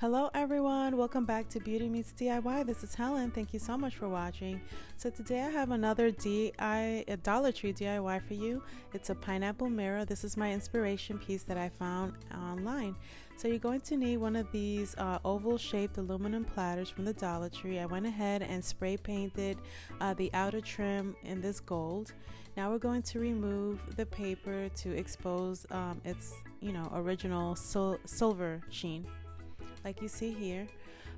Hello everyone, welcome back to Beauty Meets DIY. This is Helen. Thank you so much for watching. So today I have another Dollar Tree DIY for you. It's a pineapple mirror. This is my inspiration piece that I found online. So you're going to need one of these oval shaped aluminum platters from the Dollar Tree. I went ahead and spray painted the outer trim in this gold. Now we're going to remove the paper to expose its original silver sheen, like you see here.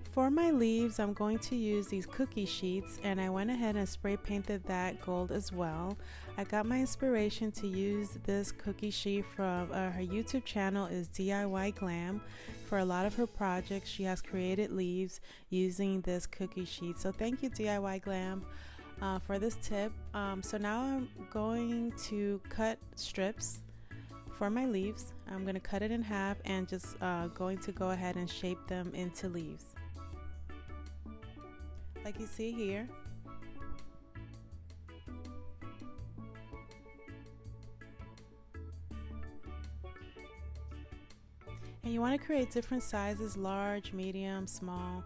For my leaves, I'm going to use these cookie sheets, and I went ahead and spray painted that gold as well. I got my inspiration to use this cookie sheet from her YouTube channel is DIY Glam. For a lot of her projects, she has created leaves using this cookie sheet. So thank you, DIY Glam, for this tip. So now I'm going to cut strips for my leaves. I'm going to cut it in half and just going to go ahead and shape them into leaves like you see here. And you want to create different sizes: large, medium, small.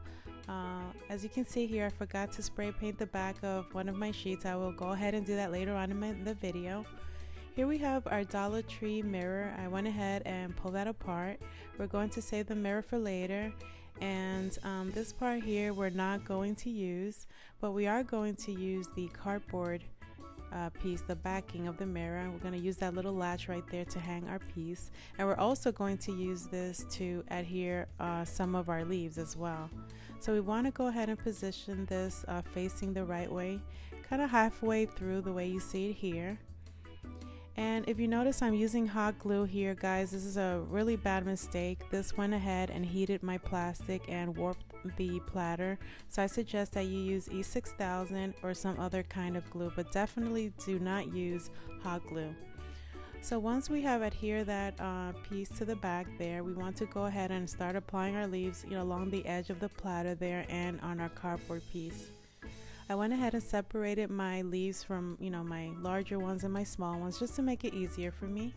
As you can see here, I forgot to spray paint the back of one of my sheets. I will go ahead and do that later on in the video. Here we have our Dollar Tree mirror. I went ahead and pulled that apart. We're going to save the mirror for later, and this part here we're not going to use, but we are going to use the cardboard piece, the backing of the mirror. We're going to use that little latch right there to hang our piece, and we're also going to use this to adhere some of our leaves as well. So we want to go ahead and position this facing the right way, kind of halfway through the way you see it here. And if you notice, I'm using hot glue here, guys. This is a really bad mistake. This went ahead and heated my plastic and warped the platter. So I suggest that you use E6000 or some other kind of glue, but definitely do not use hot glue. So once we have adhered that piece to the back there, we want to go ahead and start applying our leaves, along the edge of the platter there and on our cardboard piece. I went ahead and separated my leaves from, my larger ones and my small ones, just to make it easier for me.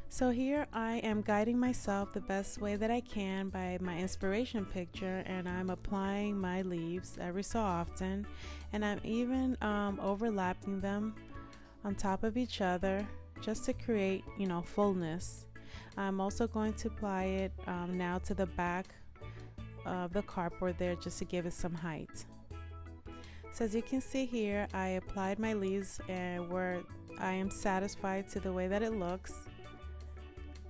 So here I am guiding myself the best way that I can by my inspiration picture, and I'm applying my leaves every so often, and I'm even overlapping them on top of each other just to create, fullness. I'm also going to apply it now to the back of the cardboard there, just to give it some height. So as you can see here, I applied my leaves and where I am satisfied to the way that it looks.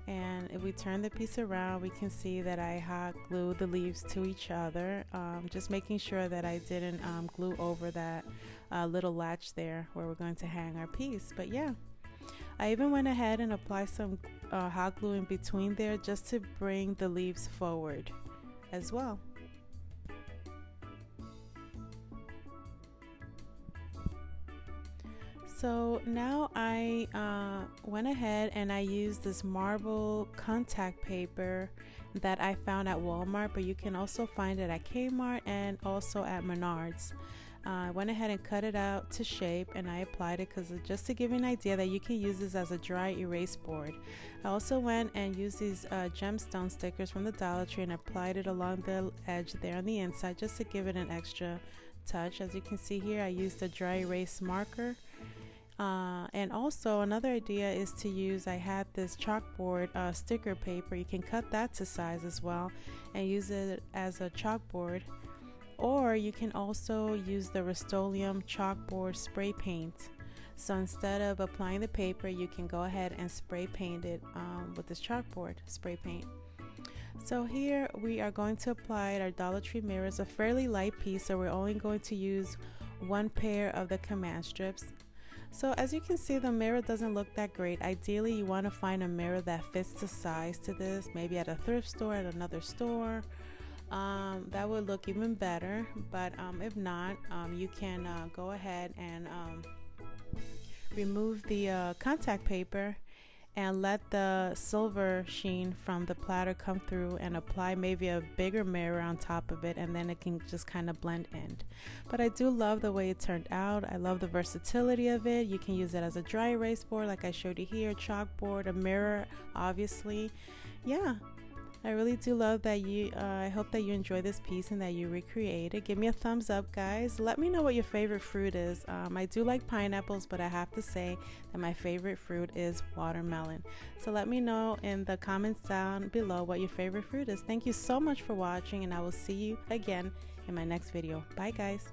And if we turn the piece around, we can see that I hot glued the leaves to each other, just making sure that I didn't glue over that little latch there where we're going to hang our piece. But yeah, I even went ahead and applied some hot glue in between there just to bring the leaves forward as well. So now I went ahead and I used this marble contact paper that I found at Walmart, but you can also find it at Kmart and also at Menards. I went ahead and cut it out to shape, and I applied it just to give you an idea that you can use this as a dry erase board. I also went and used these gemstone stickers from the Dollar Tree and applied it along the edge there on the inside, just to give it an extra touch. As you can see here, I used a dry erase marker. And also another idea is to use, I had this chalkboard sticker paper. You can cut that to size as well and use it as a chalkboard. Or you can also use the Rustoleum chalkboard spray paint. So instead of applying the paper, you can go ahead and spray paint it with this chalkboard spray paint. So here we are going to apply our Dollar Tree mirror. It's a fairly light piece, so we're only going to use one pair of the command strips. So as you can see, the mirror doesn't look that great. Ideally, you want to find a mirror that fits the size to this, maybe at a thrift store, at another store. That would look even better, but if not, you can go ahead and remove the contact paper and let the silver sheen from the platter come through and apply maybe a bigger mirror on top of it, and then it can just kind of blend in. But I do love the way it turned out. I love the versatility of it. You can use it as a dry erase board like I showed you here, chalkboard, a mirror, obviously. Yeah, I really do love that I hope that you enjoy this piece and that you recreate it. Give me a thumbs up, guys. Let me know what your favorite fruit is. I do like pineapples, but I have to say that my favorite fruit is watermelon. So let me know in the comments down below what your favorite fruit is. Thank you so much for watching, and I will see you again in my next video. Bye, guys.